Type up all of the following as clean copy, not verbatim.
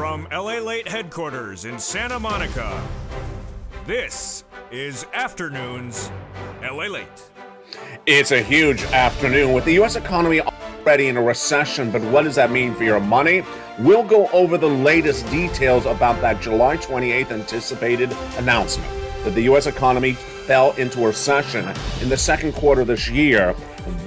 From LALATE headquarters in Santa Monica, this is Afternoons LALATE. It's a huge afternoon with the U.S. economy already in a recession, but what does that mean for your money? We'll go over the latest details about that July 28th anticipated announcement that the U.S. economy fell into a recession in the second quarter of this year.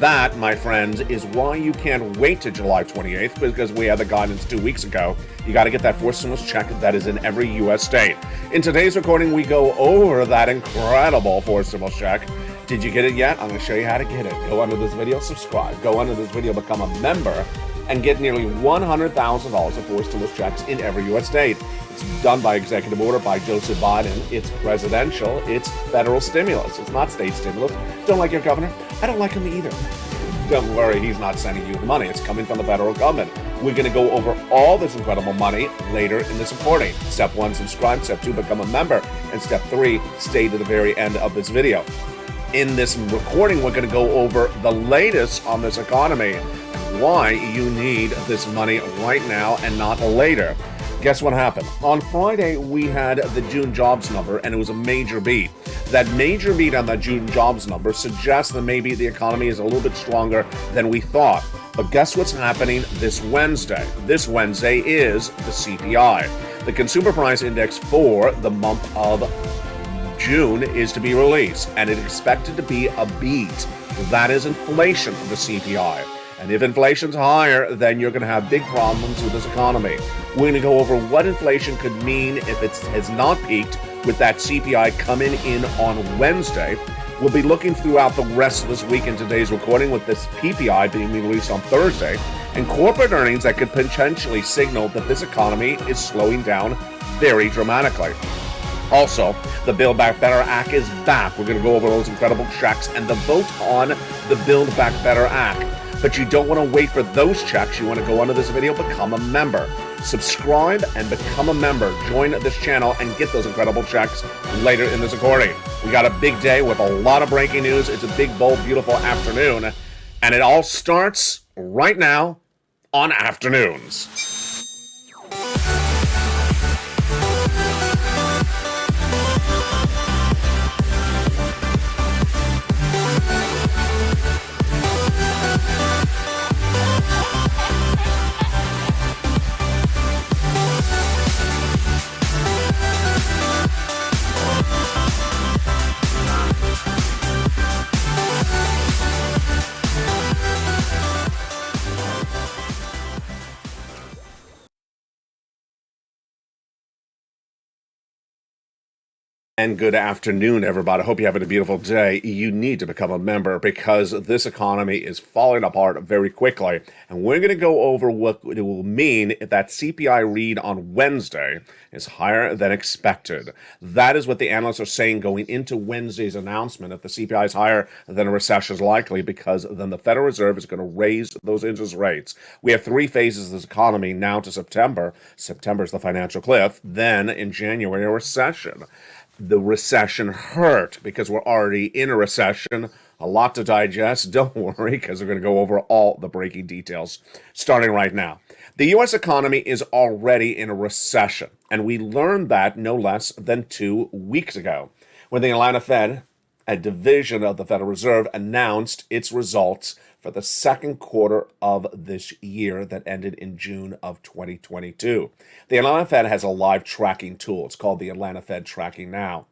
That, my friends, is why you can't wait to July 28th, because we had the guidance 2 weeks ago. You got to get that fourth stimulus check that is in every U.S. state. In today's recording, we go over that incredible fourth stimulus check. Did you get it yet? I'm going to show you how to get it. Go under this video, subscribe. Go under this video, become a member, and get nearly $100,000 of fourth stimulus checks in every U.S. state. It's done by executive order by Joseph Biden. It's presidential. It's federal stimulus. It's not state stimulus. Don't like your governor? I don't like him either. Don't worry, he's not sending you the money. It's coming from the federal government. We're going to go over all this incredible money later in this recording. Step 1, subscribe. Step 2, become a member. And step 3, stay to the very end of this video. In this recording, we're going to go over the latest on this economy, why you need this money right now and not later. Guess what happened? On Friday, we had the June jobs number, and it was a major beat. That major beat on that June jobs number suggests that maybe the economy is a little bit stronger than we thought. But guess what's happening this Wednesday? This Wednesday is the CPI. The Consumer Price Index for the month of June is to be released, and it's expected to be a beat. That is inflation, the CPI. And if inflation's higher, then you're going to have big problems with this economy. We're going to go over what inflation could mean if it has not peaked with that CPI coming in on Wednesday. We'll be looking throughout the rest of this week in today's recording with this PPI being released on Thursday, and corporate earnings that could potentially signal that this economy is slowing down very dramatically. Also, the Build Back Better Act is back. We're going to go over those incredible checks and the vote on the Build Back Better Act. But you don't want to wait for those checks. You want to go under this video, become a member. Subscribe and become a member. Join this channel and get those incredible checks later in this recording. We got a big day with a lot of breaking news. It's a big, bold, beautiful afternoon. And it all starts right now on Afternoons. And good afternoon, everybody. I hope you're having a beautiful day. You need to become a member because this economy is falling apart very quickly. And we're going to go over what it will mean if that CPI read on Wednesday is higher than expected. That is what the analysts are saying going into Wednesday's announcement. If the CPI is higher, then a recession is likely, because then the Federal Reserve is going to raise those interest rates. We have 3 phases of this economy now to September. September is the financial cliff. Then in January, a recession. The recession hurt because we're already in a recession. A lot to digest. Don't worry, because we're going to go over all the breaking details starting right now. The U.S. economy is already in a recession, and we learned that no less than 2 weeks ago when the Atlanta Fed, a division of the Federal Reserve, announced its results for the second quarter of this year that ended in June of 2022. The Atlanta Fed has a live tracking tool. It's called the Atlanta Fed Tracking Now.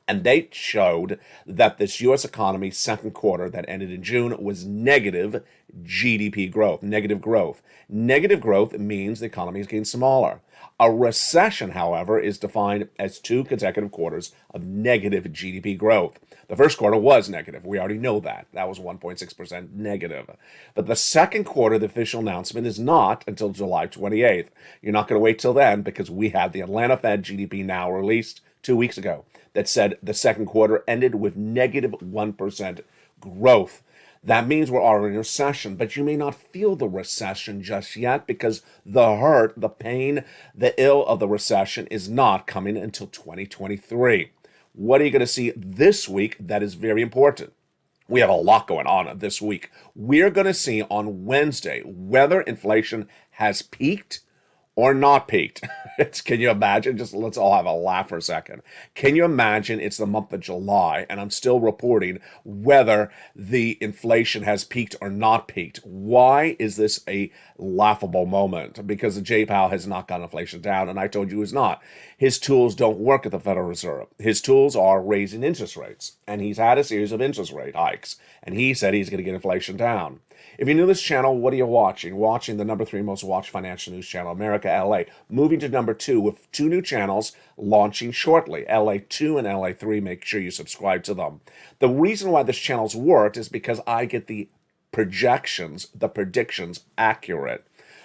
And they showed that this U.S. economy second quarter that ended in June was negative GDP growth, negative growth. Negative growth means the economy is getting smaller. A recession, however, is defined as 2 consecutive quarters of negative GDP growth. The first quarter was negative. We already know that. That was 1.6% negative. But the second quarter, the official announcement, is not until July 28th. You're not going to wait till then, because we had the Atlanta Fed GDP Now released 2 weeks ago that said the second quarter ended with negative 1% growth. That means we're already in a recession, but you may not feel the recession just yet, because the hurt, the pain, the ill of the recession is not coming until 2023. What are you going to see this week that is very important? We have a lot going on this week. We're going to see on Wednesday whether inflation has peaked or not peaked. Can you imagine? Just let's all have a laugh for a second. Can you imagine it's the month of July and I'm still reporting whether the inflation has peaked or not peaked? Why is this a laughable moment? Because the J Powell has not got inflation down, and I told you it's not. His tools don't work at the Federal Reserve. His tools are raising interest rates, and he's had a series of interest rate hikes, and he said he's going to get inflation down. If you're new to this channel, what are you watching? Watching the number 3 most watched financial news channel, America LA. Moving to number 2 with 2 new channels launching shortly, LA2 and LA3. Make sure you subscribe to them. The reason why this channel's worked is because I get the projections, the predictions accurate.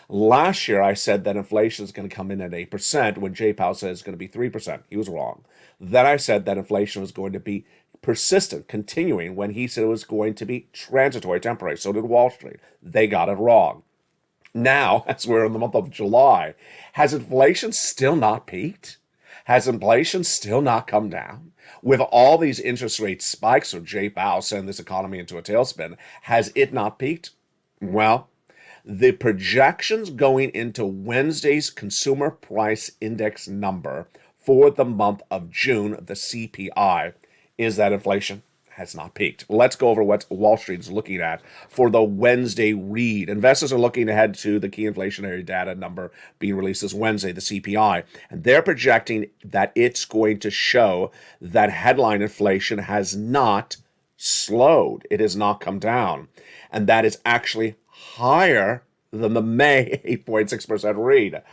Last year, I said that inflation is going to come in at 8% when J Powell said it's going to be 3%. He was wrong. Then I said that inflation was going to be persistent, continuing, when he said it was going to be transitory, temporary. So did Wall Street. They got it wrong. Now, as we're in the month of July, has inflation still not peaked? Has inflation still not come down? With all these interest rate spikes of J Powell sending this economy into a tailspin, has it not peaked? Well, the projections going into Wednesday's Consumer Price Index number for the month of June, the CPI, is that inflation has not peaked. Let's go over what Wall Street is looking at for the Wednesday read. Investors are looking ahead to the key inflationary data number being released this Wednesday, the CPI, and they're projecting that it's going to show that headline inflation has not slowed. It has not come down, and that is actually higher than the May 8.6% read.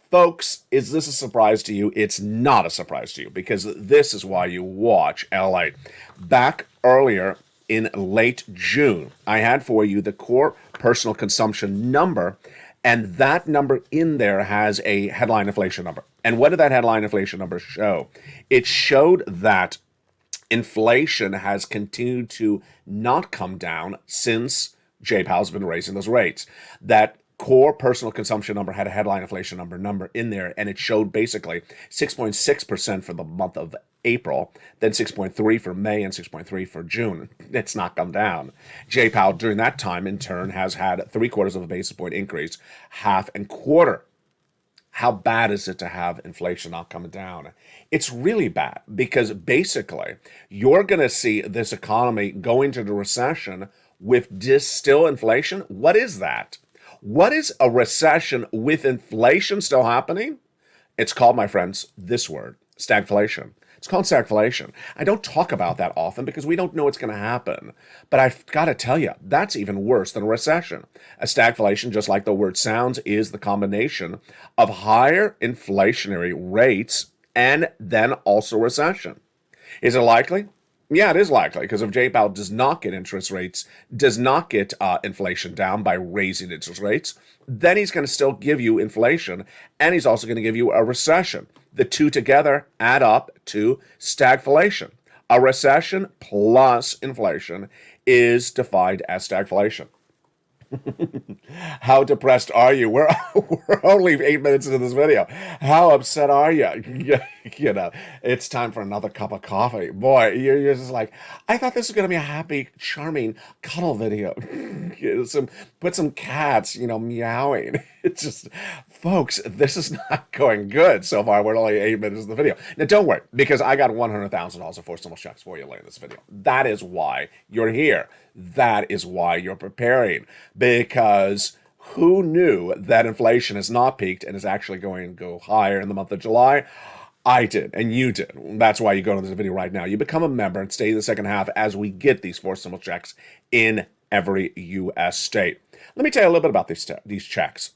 Folks, is this a surprise to you? It's not a surprise to you, because this is why you watch LA. Back earlier in late June, I had for you the core personal consumption number, and that number in there has a headline inflation number. And what did that headline inflation number show? It showed that inflation has continued to not come down since J Powell's been raising those rates. That core personal consumption number had a headline inflation number in there, and it showed basically 6.6% for the month of April, then 6.3 for May, and 6.3 for June. It's not come down. J Powell during that time in turn has had 0.75 of a basis point increase, half and quarter. How bad is it to have inflation not coming down? It's really bad, because basically you're going to see this economy go into the recession with still inflation. What is that? What is a recession with inflation still happening? It's called, my friends, this word, stagflation. It's called stagflation. I don't talk about that often because we don't know what's going to happen. But I've got to tell you, that's even worse than a recession. A stagflation, just like the word sounds, is the combination of higher inflationary rates and then also recession. Is it likely? Yeah, it is likely, because if J Powell does not get interest rates, does not get inflation down by raising interest rates, then he's going to still give you inflation, and he's also going to give you a recession. The two together add up to stagflation. A recession plus inflation is defined as stagflation. How depressed are you? We're only 8 minutes into this video. How upset are you? You know, it's time for another cup of coffee. Boy, you're just like, I thought this was going to be a happy, charming cuddle video. Put some cats, meowing. It's just, folks, this is not going good so far. We're only 8 minutes into the video. Now, don't worry, because I got $100,000 of forcible checks for you later in this video. That is why you're here. That is why you're preparing, because who knew that inflation has not peaked and is actually going to go higher in the month of July? I did, and you did. That's why you go to this video right now. You become a member and stay in the second half as we get these forcible checks in every U.S. state. Let me tell you a little bit about these checks.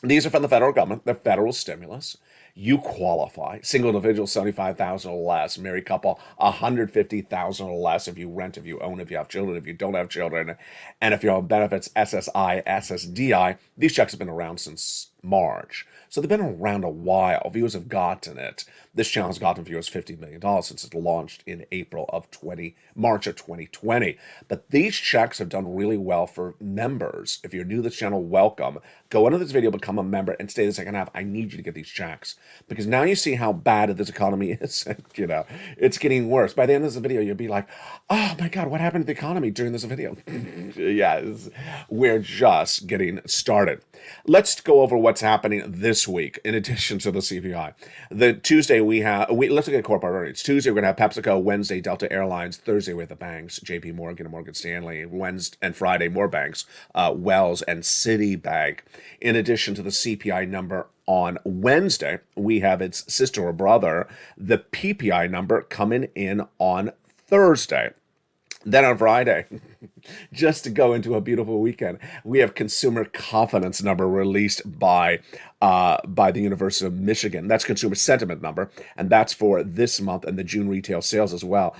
These are from the federal government, the federal stimulus. You qualify. Single individual, $75,000 or less. Married couple, $150,000 or less. If you rent, if you own, if you have children, if you don't have children, and if you're on benefits, SSI, SSDI. These checks have been around since March. So they've been around a while. Viewers have gotten it. This channel has gotten viewers $50 million since it launched in March of 2020. But these checks have done really well for members. If you're new to this channel, welcome. Go into this video, become a member, and stay the second half. I need you to get these checks, because now you see how bad this economy is. It's getting worse. By the end of this video, you'll be like, oh my God, what happened to the economy during this video? We're just getting started. Let's go over what what's happening this week in addition to the CPI. The Tuesday let's look at corporate earnings. Tuesday we're going to have PepsiCo, Wednesday Delta Airlines, Thursday we have the banks, JP Morgan and Morgan Stanley, Wednesday and Friday more banks, Wells and Citibank. In addition to the CPI number on Wednesday, we have its sister or brother, the PPI number, coming in on Thursday. Then on Friday, just to go into a beautiful weekend, we have consumer confidence number released by the University of Michigan. That's consumer sentiment number, and that's for this month, and the June retail sales as well.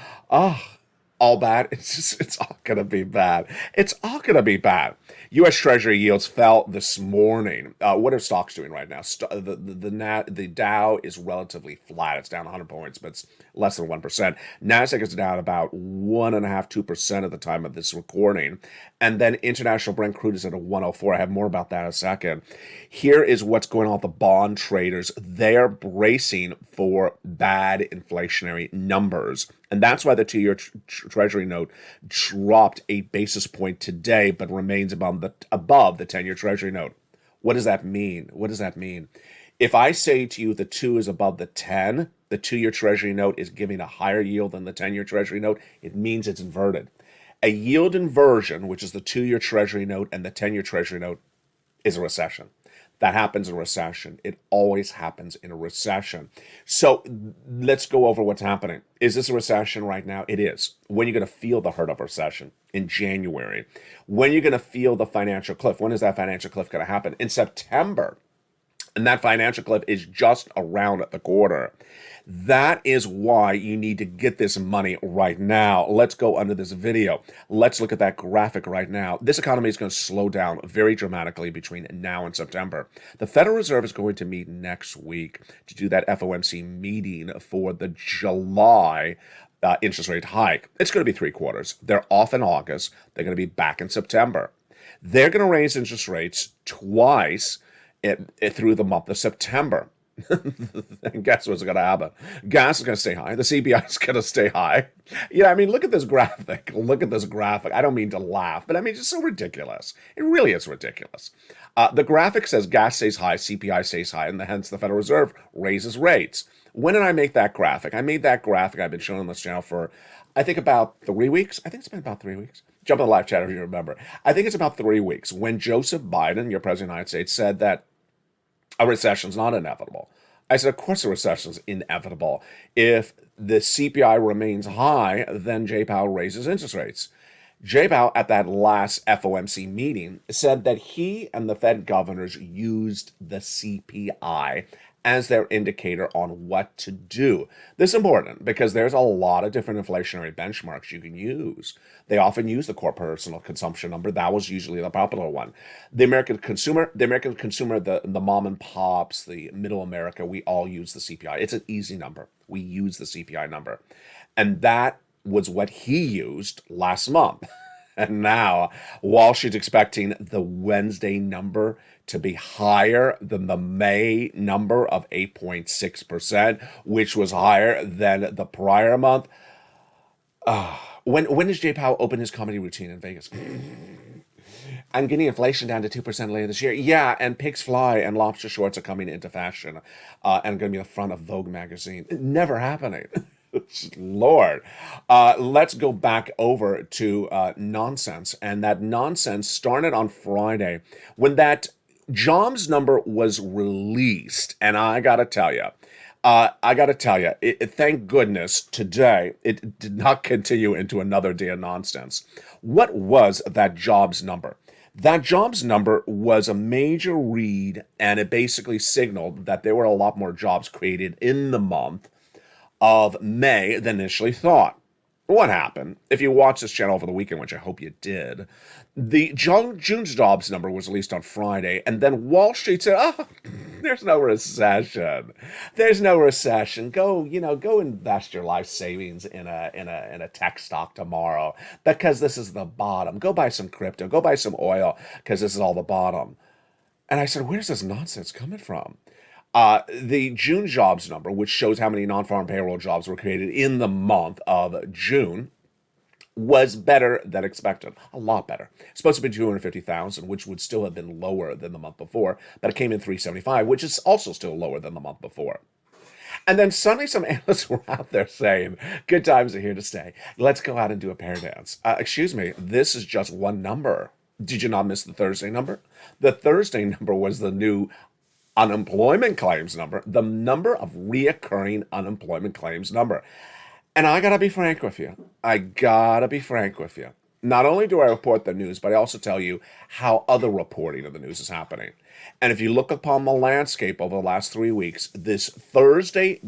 All bad. It's all gonna be bad. It's all gonna be bad. U.S. Treasury yields fell this morning. What are stocks doing right now? The Dow is relatively flat. It's down 100 points, but it's less than 1%. Nasdaq is down about 1.5–2% at the time of this recording, and then international Brent crude is at a 104. I have more about that in a second. Here is what's going on with the bond traders. They're bracing for bad inflationary numbers. And that's why the 2-year Treasury note dropped 8 basis points today, but remains above the 10-year Treasury note. What does that mean? What does that mean? If I say to you the 2 is above the 10, the 2-year Treasury note is giving a higher yield than the 10-year Treasury note, it means it's inverted. A yield inversion, which is the 2-year Treasury note and the 10-year Treasury note, is a recession. That happens in a recession. It always happens in a recession. So let's go over what's happening. Is this a recession right now? It is. When are you going to feel the hurt of recession? In January. When are you going to feel the financial cliff? When is that financial cliff going to happen? In September. And that financial cliff is just around the corner. That is why you need to get this money right now. Let's go under this video. Let's look at that graphic right now. This economy is going to slow down very dramatically between now and September. The Federal Reserve is going to meet next week to do that FOMC meeting for the July interest rate hike. It's going to be 3 quarters. They're off in August. They're going to be back in September. They're going to raise interest rates twice through the month of September. And guess what's going to happen? Gas is going to stay high. The CPI is going to stay high. I mean, look at this graphic. Look at this graphic. I don't mean to laugh, but I mean, it's just so ridiculous. It really is ridiculous. The graphic says gas stays high, CPI stays high, and hence the Federal Reserve raises rates. When did I make that graphic? I made that graphic. I've been showing on this channel for, I think, about 3 weeks. I think it's been about 3 weeks. Jump in the live chat if you remember. I think it's about 3 weeks when Joseph Biden, your president of the United States, said that a recession is not inevitable. I said, of course a recession is inevitable. If the CPI remains high, then Jay Powell raises interest rates. Jay Powell, at that last FOMC meeting, said that he and the Fed governors used the CPI as their indicator on what to do. This is important because there's a lot of different inflationary benchmarks you can use. They often use the core personal consumption number. That was usually the popular one. The American consumer, the mom and pops, the middle America, we all use the CPI. It's an easy number. We use the CPI number. And that was what he used last month. And now, Wall Street's expecting the Wednesday number to be higher than the May number of 8.6%, which was higher than the prior month. When does Jay Powell open his comedy routine in Vegas? I'm getting inflation down to 2% later this year. Yeah, and pigs fly and lobster shorts are coming into fashion and going to be the front of Vogue magazine. Never happening. Lord. Let's go back over to nonsense. And that nonsense started on Friday when that jobs number was released. And I got to tell you, thank goodness today it did not continue into another day of nonsense. What was that jobs number? That jobs number was a major read, and it basically signaled that there were a lot more jobs created in the month of May than initially thought. What happened? If you watched this channel over the weekend, which I hope you did, the June's jobs number was released on Friday, and then Wall Street said, "Oh, there's no recession. There's no recession. Go invest your life savings in a tech stock tomorrow because this is the bottom. Go buy some crypto. Go buy some oil because this is all the bottom." And I said, "Where's this nonsense coming from?" The June jobs number, which shows how many non-farm payroll jobs were created in the month of June, was better than expected. A lot better. It's supposed to be 250,000, which would still have been lower than the month before, but it came in 375, which is also still lower than the month before. And then suddenly some analysts were out there saying, good times are here to stay. Let's go out and do a pair dance. Excuse me, this is just one number. Did you not miss the Thursday number? The Thursday number was the new unemployment claims number, the number of reoccurring unemployment claims number. And I gotta be frank with you. Not only do I report the news, but I also tell you how other reporting of the news is happening. And if you look upon the landscape over the last 3 weeks, this Thursday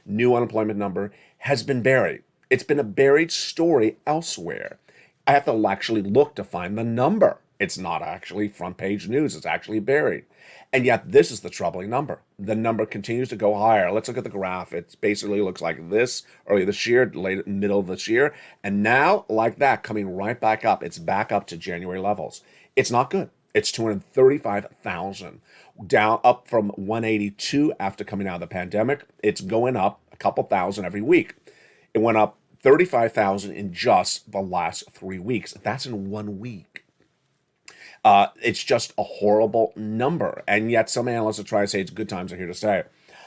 new unemployment number has been buried. It's been a buried story elsewhere. I have to actually look to find the number. It's not actually front page news. It's actually buried. And yet this is the troubling number. The number continues to go higher. Let's look at the graph. It basically looks like this early this year, late middle of this year. And now, like that, coming right back up. It's back up to January levels. It's not good. It's 235,000, down up from 182 after coming out of the pandemic. It's going up a couple thousand every week. It went up 35,000 in just the last 3 weeks. That's in 1 week. It's just a horrible number. And yet some analysts are trying to say it's good times are here to stay.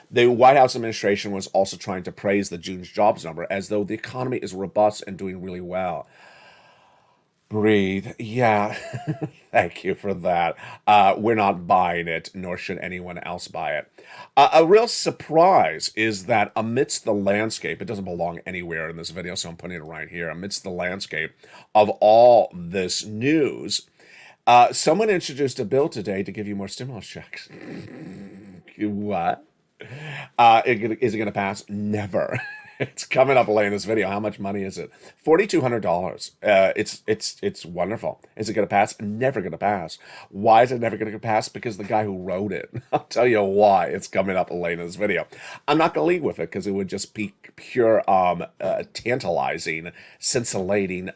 The White House administration was also trying to praise the June's jobs number as though the economy is robust and doing really well. Breathe. Yeah, thank you for that. We're not buying it, nor should anyone else buy it. A real surprise is that amidst the landscape, it doesn't belong anywhere in this video, so I'm putting it right here. Amidst the landscape of all this news, someone introduced a bill today to give you more stimulus checks. What? Is it going to pass? Never. It's coming up late in this video. How much money is it? $4,200. It's wonderful. Is it going to pass? Never going to pass. Why is it never going to pass? Because the guy who wrote it. I'll tell you why. It's coming up late in this video. I'm not going to lead with it because it would just be pure tantalizing, scintillating,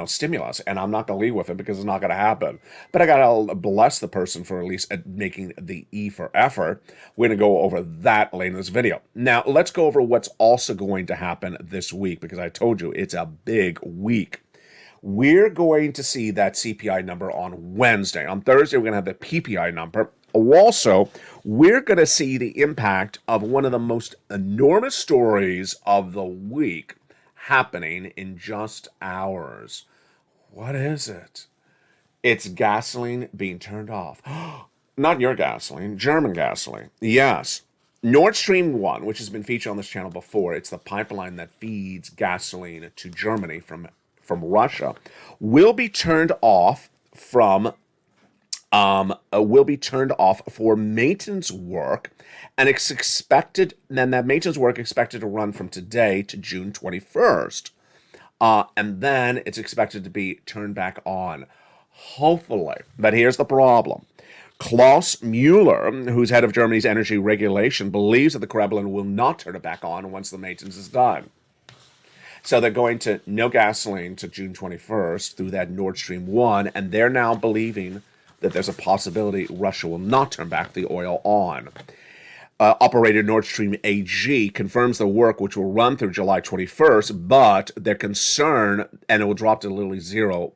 stimulus. And I'm not going to lead with it because it's not going to happen. But I got to bless the person for at least making the E for effort. We're going to go over that later in this video. Now, let's go over what's also going to happen this week, because I told you it's a big week. We're going to see that CPI number on Wednesday. On Thursday, we're going to have the PPI number. Also, we're going to see the impact of one of the most enormous stories of the week happening in just hours. What is it? It's gasoline being turned off. Not your gasoline, German gasoline. Yes. Nord Stream 1, which has been featured on this channel before, it's the pipeline that feeds gasoline to Germany from Russia, will be turned off for maintenance work, and it's expected, and that maintenance work expected to run from today to June 21st. And then it's expected to be turned back on, hopefully. But here's the problem. Klaus Mueller, who's head of Germany's energy regulation, believes that the Kremlin will not turn it back on once the maintenance is done. So they're going to no gasoline to June 21st through that Nord Stream 1, and they're now believing that there's a possibility Russia will not turn back the oil on. Operator Nord Stream AG confirms the work, which will run through July 21st, but they're concerned, and it will drop to literally zero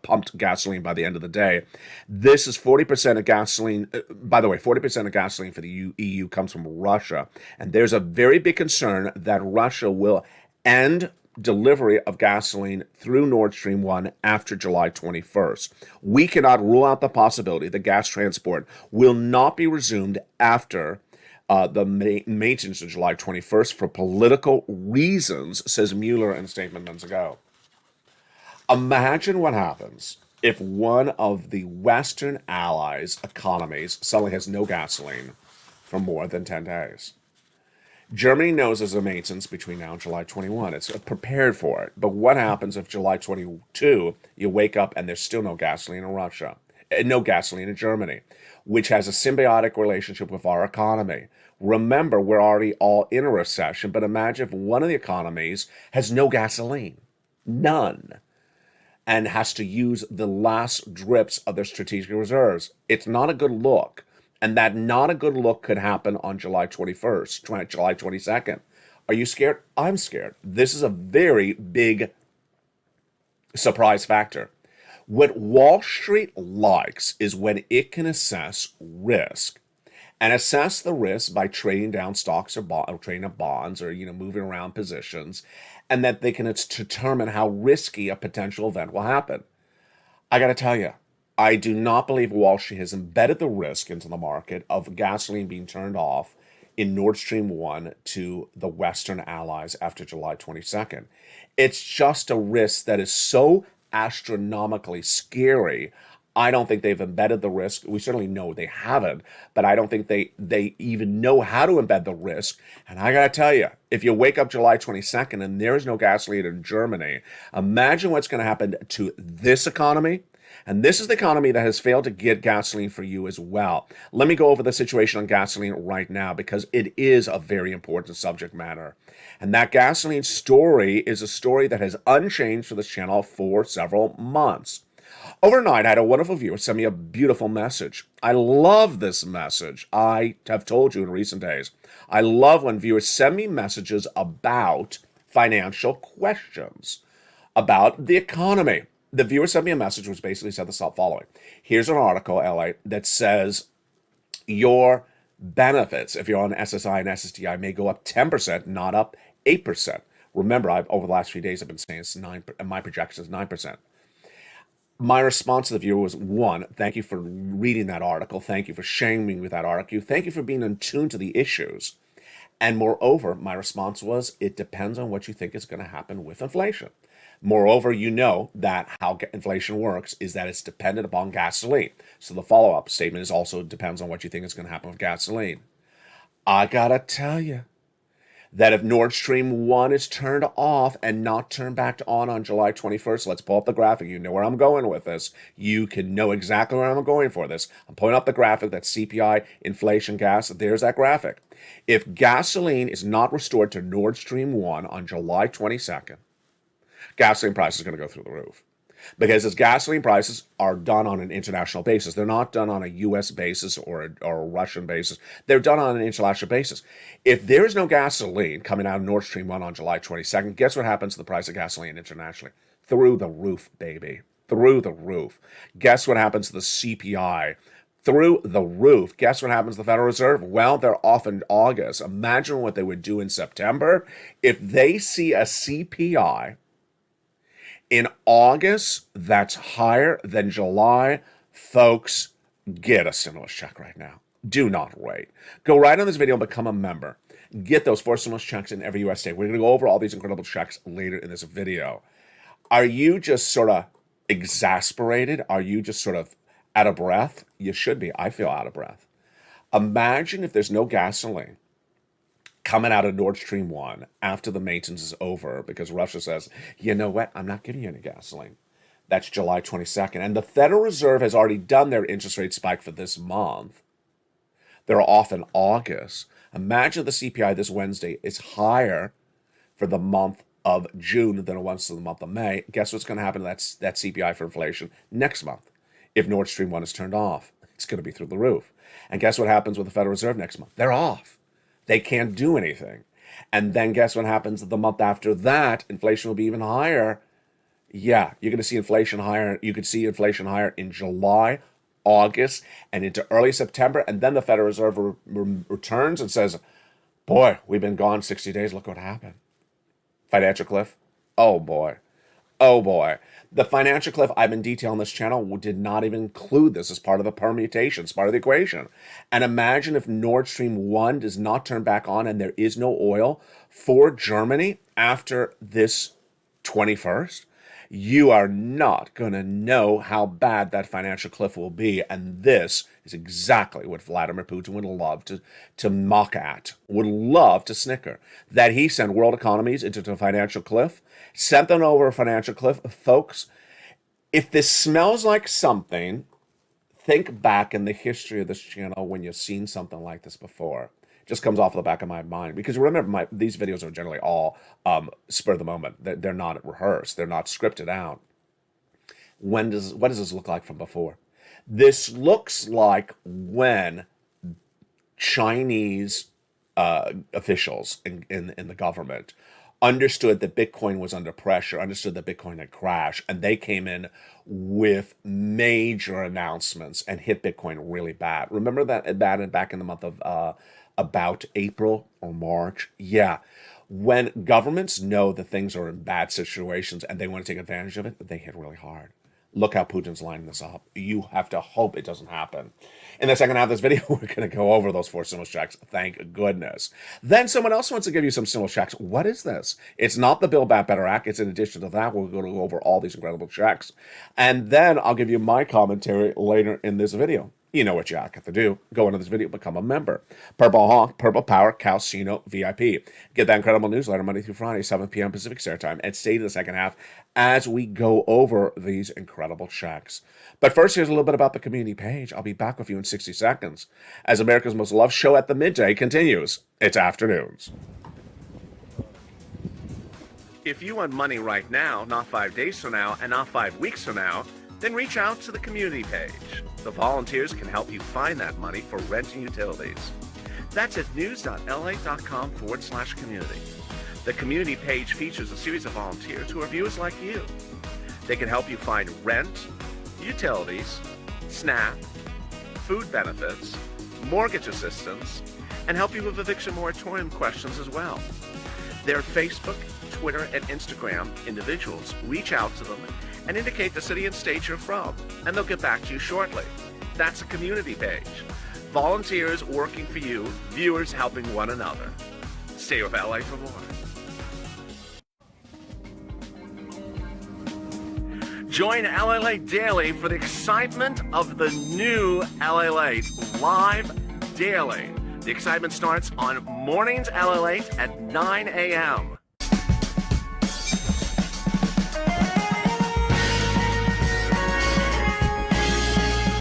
pumped gasoline by the end of the day. This is 40% of gasoline. By the way, 40% of gasoline for the EU comes from Russia. And there's a very big concern that Russia will end delivery of gasoline through Nord Stream 1 after July 21st. We cannot rule out the possibility that gas transport will not be resumed after the maintenance of July 21st for political reasons, says Mueller in a statement months ago. Imagine what happens if one of the Western allies' economies suddenly has no gasoline for more than 10 days. Germany knows there's a maintenance between now and July 21. It's prepared for it. But what happens if July 22, you wake up and there's still no gasoline in Russia? No gasoline in Germany, which has a symbiotic relationship with our economy. Remember, we're already all in a recession, but imagine if one of the economies has no gasoline. None. And has to use the last drips of their strategic reserves. It's not a good look. And that not a good look could happen on July 21st, July 22nd, Are you scared? I'm scared. This is a very big surprise factor. What Wall Street likes is when it can assess risk and assess the risk by trading down stocks or trading up bonds or moving around positions, and that they can determine how risky a potential event will happen. I got to tell you, I do not believe Wall Street has embedded the risk into the market of gasoline being turned off in Nord Stream 1 to the Western allies after July 22nd. It's just a risk that is so astronomically scary. I don't think they've embedded the risk. We certainly know they haven't, but I don't think they even know how to embed the risk. And I got to tell you, if you wake up July 22nd and there is no gasoline in Germany, imagine what's going to happen to this economy. And this is the economy that has failed to get gasoline for you as well. Let me go over the situation on gasoline right now because it is a very important subject matter. And that gasoline story is a story that has unchanged for this channel for several months. Overnight, I had a wonderful viewer send me a beautiful message. I love this message. I have told you in recent days, I love when viewers send me messages about financial questions, about the economy. The viewer sent me a message which basically said the following. Here's an article, LA, that says your benefits, if you're on SSI and SSDI, may go up 10%, not up 8%. Remember, over the last few days, I've been saying it's 9%, and my projection is 9%. My response to the viewer was, one, thank you for reading that article. Thank you for sharing me with that article. Thank you for being in tune to the issues. And moreover, my response was, it depends on what you think is going to happen with inflation. Moreover, you know that how inflation works is that it's dependent upon gasoline. So the follow-up statement is also depends on what you think is going to happen with gasoline. I gotta tell you that if Nord Stream 1 is turned off and not turned back on July 21st, let's pull up the graphic. You know where I'm going with this. You can know exactly where I'm going for this. I'm pulling up the graphic, that CPI, inflation, gas. There's that graphic. If gasoline is not restored to Nord Stream 1 on July 22nd, gasoline prices are going to go through the roof. Because as gasoline prices are done on an international basis, they're not done on a U.S. basis or a Russian basis. They're done on an international basis. If there is no gasoline coming out of Nord Stream 1 on July 22nd, guess what happens to the price of gasoline internationally? Through the roof, baby. Through the roof. Guess what happens to the CPI? Through the roof. Guess what happens to the Federal Reserve? Well, they're off in August. Imagine what they would do in September if they see a CPI in August that's higher than July. Folks, get a stimulus check right now. Do not wait. Go right on this video and become a member. Get those 4 stimulus checks in every U.S. state. We're going to go over all these incredible checks later in this video. Are you just sort of exasperated? Are you just sort of out of breath? You should be. I feel out of breath. Imagine if there's no gasoline coming out of Nord Stream 1 after the maintenance is over because Russia says, you know what, I'm not giving you any gasoline. That's July 22nd. And the Federal Reserve has already done their interest rate spike for this month. They're off in August. Imagine the CPI this Wednesday is higher for the month of June than it was for the month of May. Guess what's going to happen to that CPI for inflation next month? If Nord Stream 1 is turned off, it's going to be through the roof. And guess what happens with the Federal Reserve next month? They're off. They can't do anything. And then guess what happens the month after that? Inflation will be even higher. Yeah, you're going to see inflation higher. You could see inflation higher in July, August, and into early September. And then the Federal Reserve returns and says, boy, we've been gone 60 days. Look what happened. Financial cliff. Oh, boy. Oh, boy. The financial cliff I've been detailing on this channel did not even include this as part of the permutation, as part of the equation. And imagine if Nord Stream 1 does not turn back on and there is no oil for Germany after this 21st. You are not going to know how bad that financial cliff will be. And this is exactly what Vladimir Putin would love to mock at, would love to snicker. That he sent world economies into a financial cliff, sent them over a financial cliff. Folks, if this smells like something, think back in the history of this channel when you've seen something like this before. Just comes off the back of my mind. Because remember, these videos are generally all spur of the moment. They're not rehearsed. They're not scripted out. What does this look like from before? This looks like when Chinese officials in the government understood that Bitcoin was under pressure, understood that Bitcoin had crashed, and they came in with major announcements and hit Bitcoin really bad. Remember that back in the month of about April or March? Yeah. When governments know that things are in bad situations and they want to take advantage of it, they hit really hard. Look how Putin's lining this up. You have to hope it doesn't happen. In the second half of this video, we're going to go over those 4 stimulus checks. Thank goodness. Then someone else wants to give you some stimulus checks. What is this? It's not the Build Back Better Act. It's in addition to that. We're going to go over all these incredible checks. And then I'll give you my commentary later in this video. You know what you have to do. Go into this video, become a member. Purple Hawk, Purple Power, Calcino, VIP. Get that incredible newsletter Monday through Friday, 7 p.m. Pacific Standard Time, and stay to the second half as we go over these incredible checks. But first, here's a little bit about the community page. I'll be back with you in 60 seconds as America's most loved show at the midday continues. It's Afternoons. If you want money right now, not 5 days from now, and not 5 weeks from now, then reach out to the community page. The volunteers can help you find that money for rent and utilities. That's at news.la.com/community. The community page features a series of volunteers who are viewers like you. They can help you find rent, utilities, SNAP, food benefits, mortgage assistance, and help you with eviction moratorium questions as well. Their Facebook, Twitter, and Instagram individuals reach out to them and indicate the city and state you're from, and they'll get back to you shortly. That's a community page. Volunteers working for you, viewers helping one another. Stay with LA for more. Join LALATE daily for the excitement of the new LALATE live daily. The excitement starts on mornings LALATE at 9 a.m.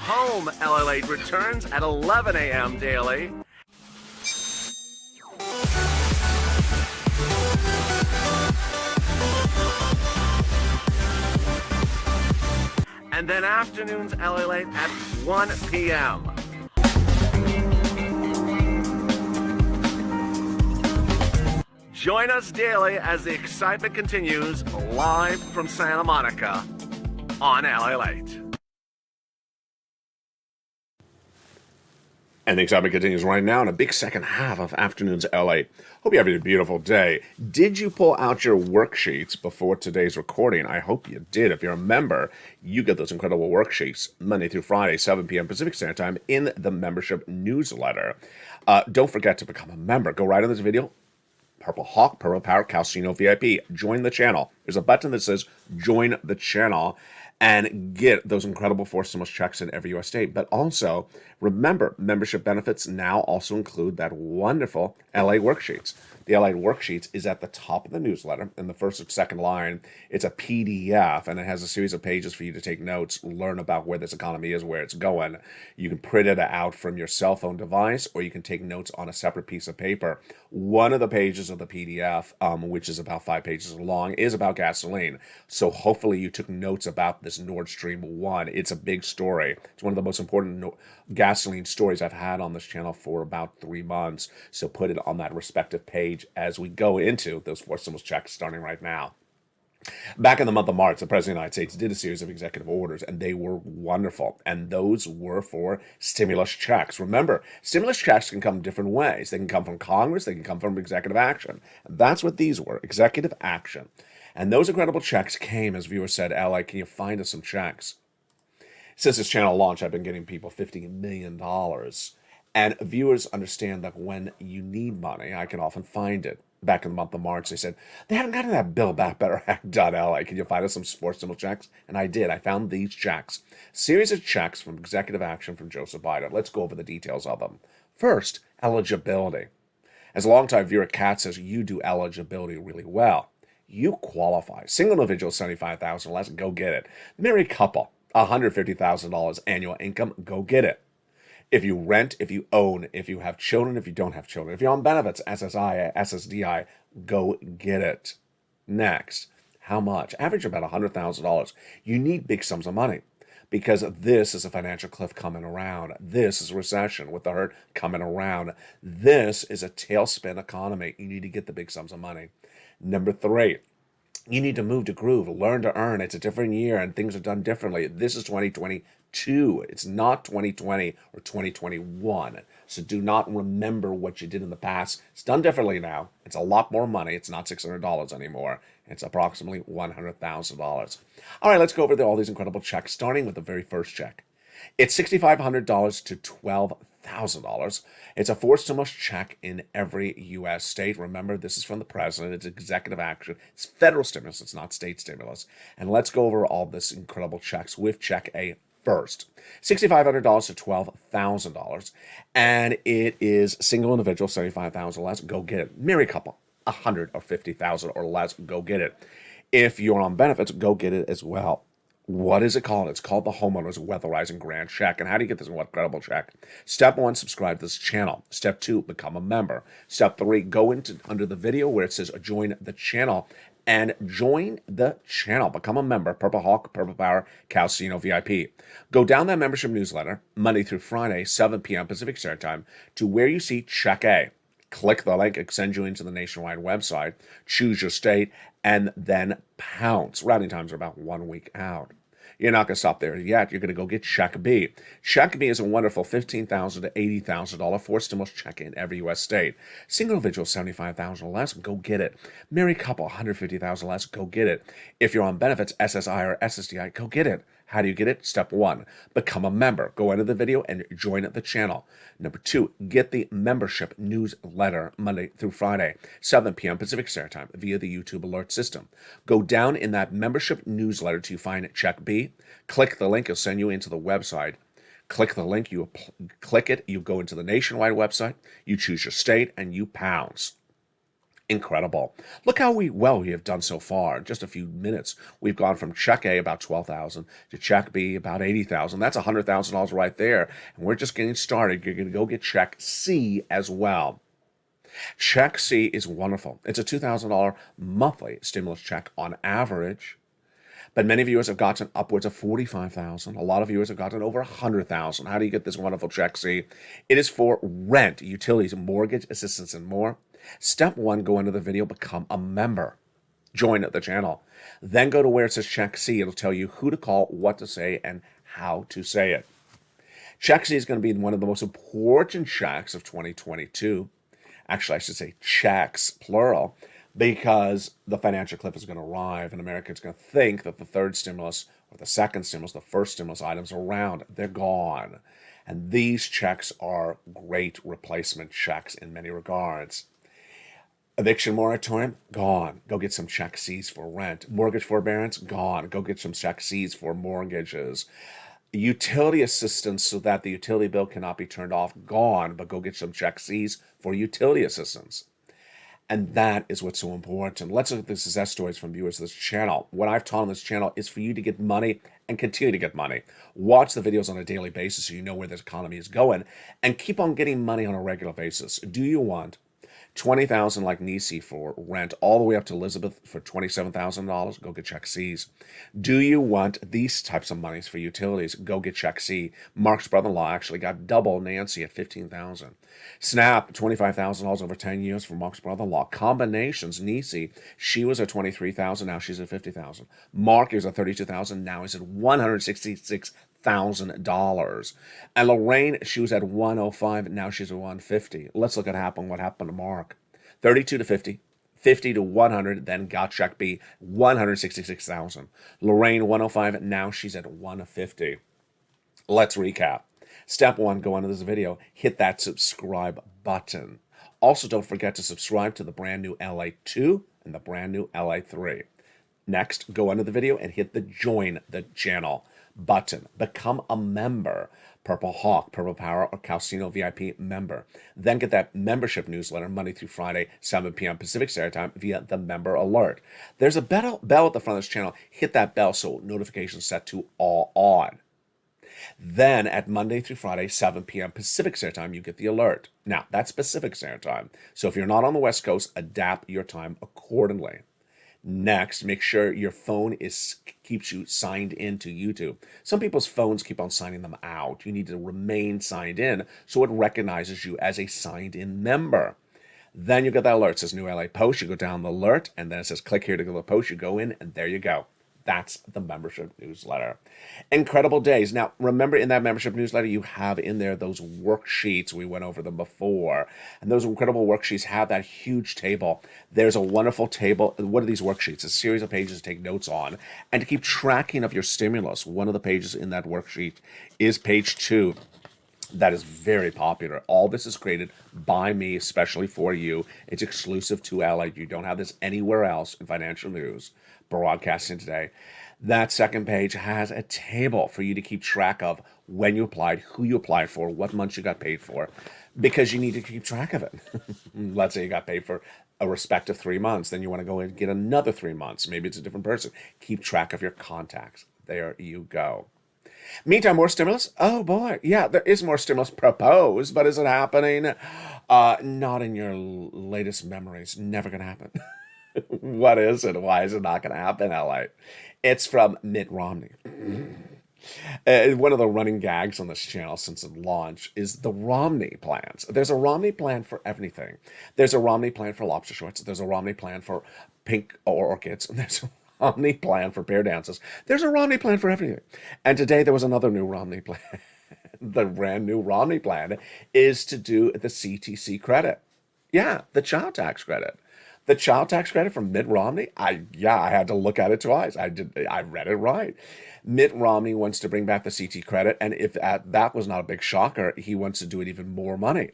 Home LALATE returns at 11 a.m. daily. And then afternoons LALATE at 1 p.m. Join us daily as the excitement continues live from Santa Monica on LALATE. And the excitement continues right now in a big second half of Afternoons LA. Hope you're having a beautiful day. Did you pull out your worksheets before today's recording? I hope you did. If you're a member, you get those incredible worksheets Monday through Friday, 7 p.m. Pacific Standard Time in the membership newsletter. Don't forget to become a member. Go right on this video. Purple Hawk, Purple Power, Calcino VIP. Join the channel. There's a button that says join the channel and get those incredible 4 stimulus checks in every U.S. state. But also, remember, membership benefits now also include that wonderful LA worksheets. The LA worksheets is at the top of the newsletter. In the first or second line, it's a PDF, and it has a series of pages for you to take notes, learn about where this economy is, where it's going. You can print it out from your cell phone device, or you can take notes on a separate piece of paper. One of the pages of the PDF, which is about 5 pages long, is about gasoline. So hopefully you took notes about this Nord Stream 1. It's a big story. It's one of the most important gasoline stories I've had on this channel for about 3 months. So put it on that respective page as we go into those 4 stimulus checks starting right now. Back in the month of March, the President of the United States did a series of executive orders, and they were wonderful. And those were for stimulus checks. Remember, stimulus checks can come different ways. They can come from Congress. They can come from executive action. And that's what these were, executive action. And those incredible checks came, as viewers said, Ally, can you find us some checks? Since this channel launched, I've been getting people $50 million. And viewers understand that when you need money, I can often find it. Back in the month of March, they said, they haven't gotten that Build Back Better Act.LA. Can you find us some 4 stimulus checks? And I did. I found these checks. Series of checks from executive action from Joseph Biden. Let's go over the details of them. First, eligibility. As a longtime viewer, Kat says you do eligibility really well. You qualify. Single individual, $75,000 less, go get it. Married couple, $150,000 annual income, go get it. If you rent, if you own, if you have children, if you don't have children, if you're on benefits, SSI, SSDI, go get it. Next, how much? Average about $100,000. You need big sums of money. because this is a financial cliff coming around. This is a recession with the hurt coming around. This is a tailspin economy. You need to get the big sums of money. Number 3, you need to move to groove, learn to earn. It's a different year and things are done differently. This is 2022. It's not 2020 or 2021. So do not remember what you did in the past. It's done differently now. It's a lot more money. It's not $600 anymore. It's approximately $100,000. All right, let's go over all these incredible checks, starting with the very first check. It's $6,500 to $12,000. It's a forced stimulus check in every U.S. state. Remember, this is from the president. It's executive action. It's federal stimulus. It's not state stimulus. And let's go over all this incredible checks with check A first. $6,500 to $12,000. And it is single individual, $75,000 or less. Go get it. Married couple, $100,000 or $50,000 or less. Go get it. If you're on benefits, go get it as well. What is it called? It's called the Homeowners Weatherizing Grant Check. And how do you get this incredible check? Step 1, subscribe to this channel. Step 2, become a member. Step 3, go into under the video where it says join the channel and join the channel. Become a member. Purple Hawk, Purple Power, Casino VIP. Go down that membership newsletter Monday through Friday, 7 p.m. Pacific Standard Time to where you see check A. Click the link, it sends you into the nationwide website. Choose your state and then pounce. Routing times are about 1 week out. You're not going to stop there yet. You're going to go get check B. Check B is a wonderful $15,000 to $80,000 forced stimulus check in every U.S. state. Single individual, $75,000 or less, go get it. Married couple, $150,000 or less, go get it. If you're on benefits, SSI or SSDI, go get it. How do you get it? Step 1, become a member. Go into the video and join the channel. Number 2, get the membership newsletter Monday through Friday, 7 p.m. Pacific Standard Time via the YouTube alert system. Go down in that membership newsletter till you find check B. Click the link, it'll send you into the website. Click the link, you click it, you go into the nationwide website, you choose your state, and you pounce. Incredible. Look how well we have done so far. In just a few minutes, we've gone from check A, about $12,000, to check B, about $80,000. That's $100,000 right there. And we're just getting started. You're going to go get check C as well. Check C is wonderful. It's a $2,000 monthly stimulus check on average. But many viewers have gotten upwards of $45,000. A lot of viewers have gotten over $100,000. How do you get this wonderful check C? It is for rent, utilities, mortgage assistance, and more. Step 1, go into the video, become a member. Join the channel. Then go to where it says check C. It'll tell you who to call, what to say, and how to say it. Check C is going to be one of the most important checks of 2022. Actually, I should say checks, plural, because the financial cliff is going to arrive and America is going to think that the third stimulus or the second stimulus, the first stimulus items are around. They're gone. And these checks are great replacement checks in many regards. Eviction moratorium, gone. Go get some check C's for rent. Mortgage forbearance, gone. Go get some check C's for mortgages. Utility assistance so that the utility bill cannot be turned off, gone. But go get some check C's for utility assistance. And that is what's so important. Let's look at the success stories from viewers of this channel. What I've taught on this channel is for you to get money and continue to get money. Watch the videos on a daily basis so you know where this economy is going and keep on getting money on a regular basis. Do you want $20,000 like Nisi for rent, all the way up to Elizabeth for $27,000? Go get check C's. Do you want these types of monies for utilities? Go get check C. Mark's brother-in-law actually got double Nancy at $15,000. SNAP, $25,000 over 10 years for Mark's brother-in-law. Combinations, Nisi, she was at $23,000, now she's at $50,000. Mark is at $32,000, now he's at $166,000. And Lorraine, she was at 105, now she's at 150. Let's look at what happened to Mark. 32 to 50, 50 to 100, then got check B, 166,000. Lorraine, 105, now she's at 150. Let's recap. Step 1, go into this video, hit that subscribe button. Also, don't forget to subscribe to the brand new LA2 and the brand new LA3. Next, go under the video and hit the join the channel button. Become a member. Purple Hawk, Purple Power, or Casino VIP member. Then get that membership newsletter Monday through Friday, 7 p.m. Pacific Standard Time via the member alert. There's a bell at the front of this channel. Hit that bell so notifications set to all on. Then at Monday through Friday, 7 p.m. Pacific Standard Time, you get the alert. Now, that's Pacific Standard Time. So if you're not on the West Coast, adapt your time accordingly. Next, make sure your phone keeps you signed into YouTube. Some people's phones keep on signing them out. You need to remain signed in so it recognizes you as a signed in member. Then you get that alert. It says new LA post. You go down the alert, and then it says click here to go to the post. You go in, and there you go. That's the membership newsletter. Incredible days. Now, remember in that membership newsletter, you have in there those worksheets. We went over them before. And those incredible worksheets have that huge table. There's a wonderful table. What are these worksheets? A series of pages to take notes on and to keep tracking of your stimulus. One of the pages in that worksheet is page 2. That is very popular. All this is created by me, especially for you. It's exclusive to LA. You don't have this anywhere else in financial news broadcasting today. That second page has a table for you to keep track of when you applied, who you applied for, what months you got paid for, because you need to keep track of it. Let's say you got paid for a respective 3 months, then you want to go and get another 3 months. Maybe it's a different person. Keep track of your contacts. There you go. Meantime, more stimulus? Oh boy, yeah, there is more stimulus proposed, but is it happening? Not in your latest memories. Never gonna happen. What is it? Why is it not gonna happen, LA? It's from Mitt Romney. One of the running gags on this channel since it launched is the Romney plans. There's a Romney plan for everything. There's a Romney plan for lobster shorts. There's a Romney plan for pink orchids. And there's a Romney plan for bear dances. There's a Romney plan for everything. And today there was another new Romney plan. The brand new Romney plan is to do the CTC credit. Yeah, the child tax credit. The child tax credit from Mitt Romney. I had to look at it twice. I read it right. Mitt Romney wants to bring back the CT credit, and if that was not a big shocker, he wants to do it even more money.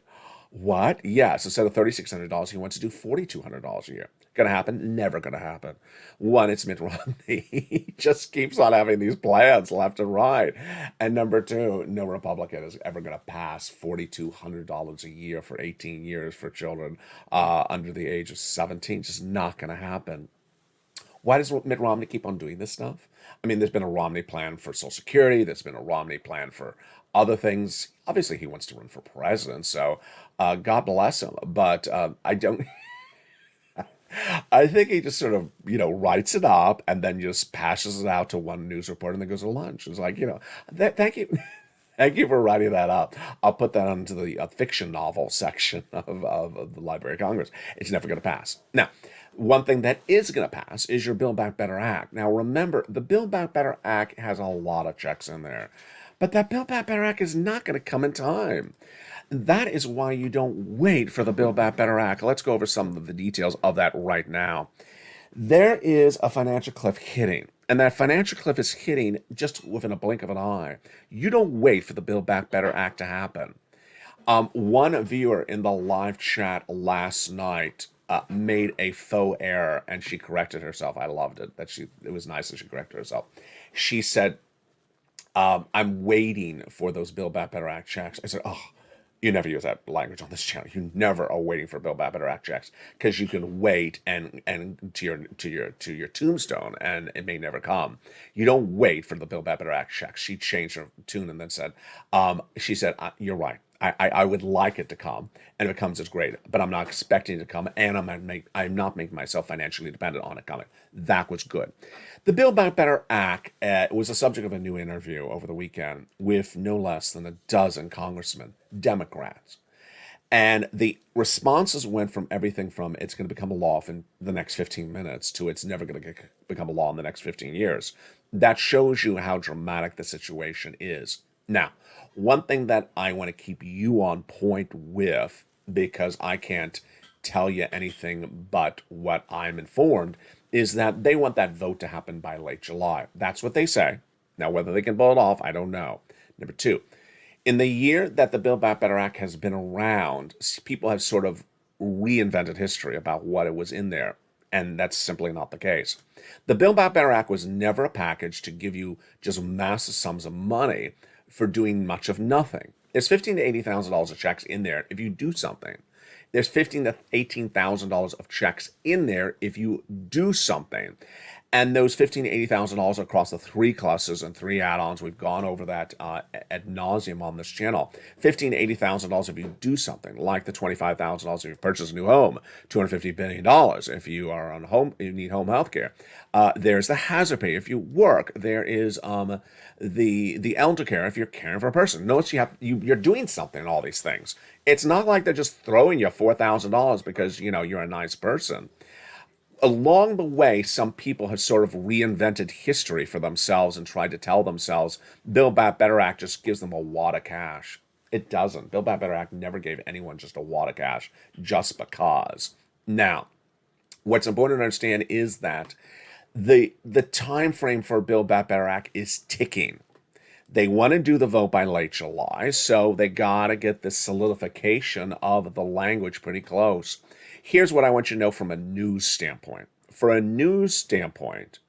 What? Yes, instead of $3,600, he wants to do $4,200 a year. Gonna happen? Never gonna happen. One, it's Mitt Romney. He just keeps on having these plans left and right. And number two, no Republican is ever gonna pass $4,200 a year for 18 years for children under the age of 17. Just not gonna happen. Why does Mitt Romney keep on doing this stuff? I mean, there's been a Romney plan for Social Security. There's been a Romney plan for other things. Obviously, he wants to run for president, so God bless him. But I don't. I think he just sort of, writes it up and then just passes it out to one news report and then goes to lunch. It's like, thank you. Thank you for writing that up. I'll put that onto the fiction novel section of the Library of Congress. It's never going to pass. Now, one thing that is going to pass is your Build Back Better Act. Now, remember, the Build Back Better Act has a lot of checks in there. But that Build Back Better Act is not going to come in time. That is why you don't wait for the Build Back Better Act. Let's go over some of the details of that right now. There is a financial cliff hitting, and that financial cliff is hitting just within a blink of an eye. You don't wait for the Build Back Better Act to happen. One viewer in the live chat last night made a faux error, and she corrected herself. I loved it. It was nice that she corrected herself. She said, I'm waiting for those Build Back Better Act checks. I said, oh, you never use that language on this channel. You never are waiting for Build Back Better Act checks, because you can wait and to your tombstone, and it may never come. You don't wait for the Build Back Better Act checks. She changed her tune and then said, she said, you're right. I would like it to come, and if it comes, it's great. But I'm not expecting it to come, and I'm not making myself financially dependent on it coming. That was good. The Build Back Better Act was the subject of a new interview over the weekend with no less than a dozen congressmen, Democrats. And the responses went from everything from it's going to become a law in the next 15 minutes to it's never going to become a law in the next 15 years. That shows you how dramatic the situation is. Now, one thing that I want to keep you on point with, because I can't tell you anything but what I'm informed, is that they want that vote to happen by late July. That's what they say. Now, whether they can pull it off, I don't know. Number two, in the year that the Build Back Better Act has been around, people have sort of reinvented history about what it was in there, and that's simply not the case. The Build Back Better Act was never a package to give you just massive sums of money for doing much of nothing. There's $15,000 to $80,000 of checks in there if you do something. There's $15,000 to $18,000 of checks in there if you do something. And those $15,000 to $80,000 across the 3 classes and 3 add-ons, we've gone over that ad nauseum on this channel. $15,000 to $80,000 if you do something, like the $25,000 if you purchase a new home, $250 billion if you are on home, you need home health care. There's the hazard pay if you work. There is the elder care if you're caring for a person. Notice you're doing something in all these things. It's not like they're just throwing you $4,000 because you're a nice person. Along the way, some people have sort of reinvented history for themselves and tried to tell themselves Build Back Better Act just gives them a wad of cash. It doesn't. Build Back Better Act never gave anyone just a wad of cash just because. Now, what's important to understand is that the time frame for Build Back Better Act is ticking. They want to do the vote by late July, so they got to get the solidification of the language pretty close. Here's what I want you to know from a news standpoint. For a news standpoint,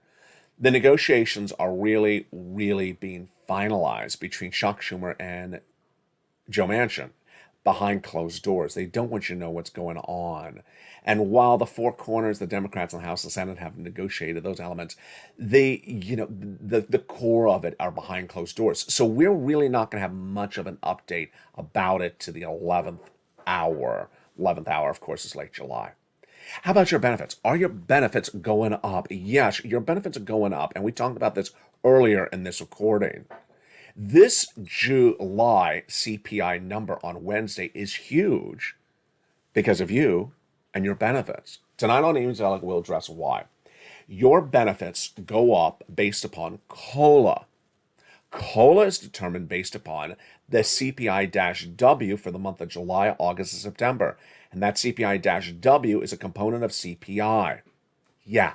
the negotiations are really, really being finalized between Chuck Schumer and Joe Manchin behind closed doors. They don't want you to know what's going on. And while the 4 corners, the Democrats in the House and Senate have negotiated those elements, the core of it are behind closed doors. So we're really not going to have much of an update about it to the 11th hour. 11th hour, of course, is late July. How about your benefits? Are your benefits going up? Yes, your benefits are going up. And we talked about this earlier in this recording. This July CPI number on Wednesday is huge because of you and your benefits. Tonight on Even's Alec, we'll address why. Your benefits go up based upon COLA. COLA is determined based upon the CPI-W for the month of July, August, and September. And that CPI-W is a component of CPI. Yeah.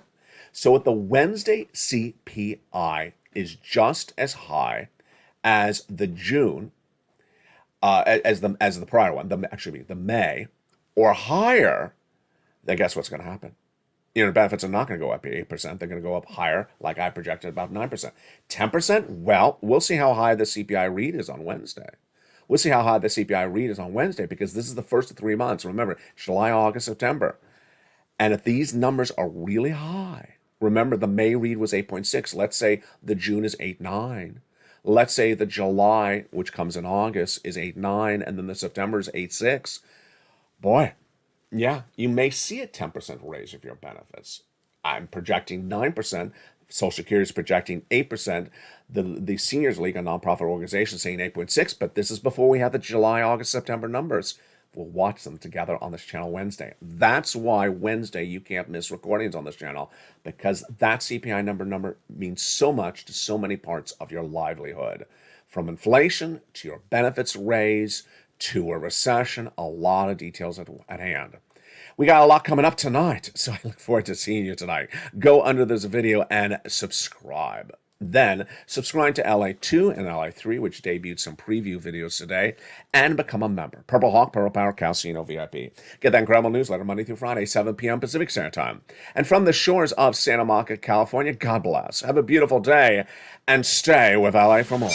So if the Wednesday CPI is just as high as the June, as the prior one, the May, or higher, then guess what's going to happen? Your benefits are not going to go up 8%. They're going to go up higher, like I projected, about 9%. 10%? Well, we'll see how high the CPI read is on Wednesday. We'll see how high the CPI read is on Wednesday because this is the first of 3 months. Remember, July, August, September. And if these numbers are really high, remember the May read was 8.6. Let's say the June is 8.9. Let's say the July, which comes in August, is 8.9, and then the September is 8.6. Boy, yeah, you may see a 10% raise of your benefits. I'm projecting 9%. Social Security is projecting 8%. The Seniors League, a nonprofit organization, saying 8.6%, but this is before we have the July, August, September numbers. We'll watch them together on this channel Wednesday. That's why Wednesday you can't miss recordings on this channel, because that CPI number means so much to so many parts of your livelihood. From inflation to your benefits raise to a recession, a lot of details at hand. We got a lot coming up tonight, so I look forward to seeing you tonight. Go under this video and subscribe. Then subscribe to LA2 and LA3, which debuted some preview videos today, and become a member. Purple Hawk, Purple Power, Casino VIP. Get that incredible newsletter Monday through Friday, 7 p.m. Pacific Standard Time. And from the shores of Santa Monica, California, God bless. Have a beautiful day, and stay with LA for more.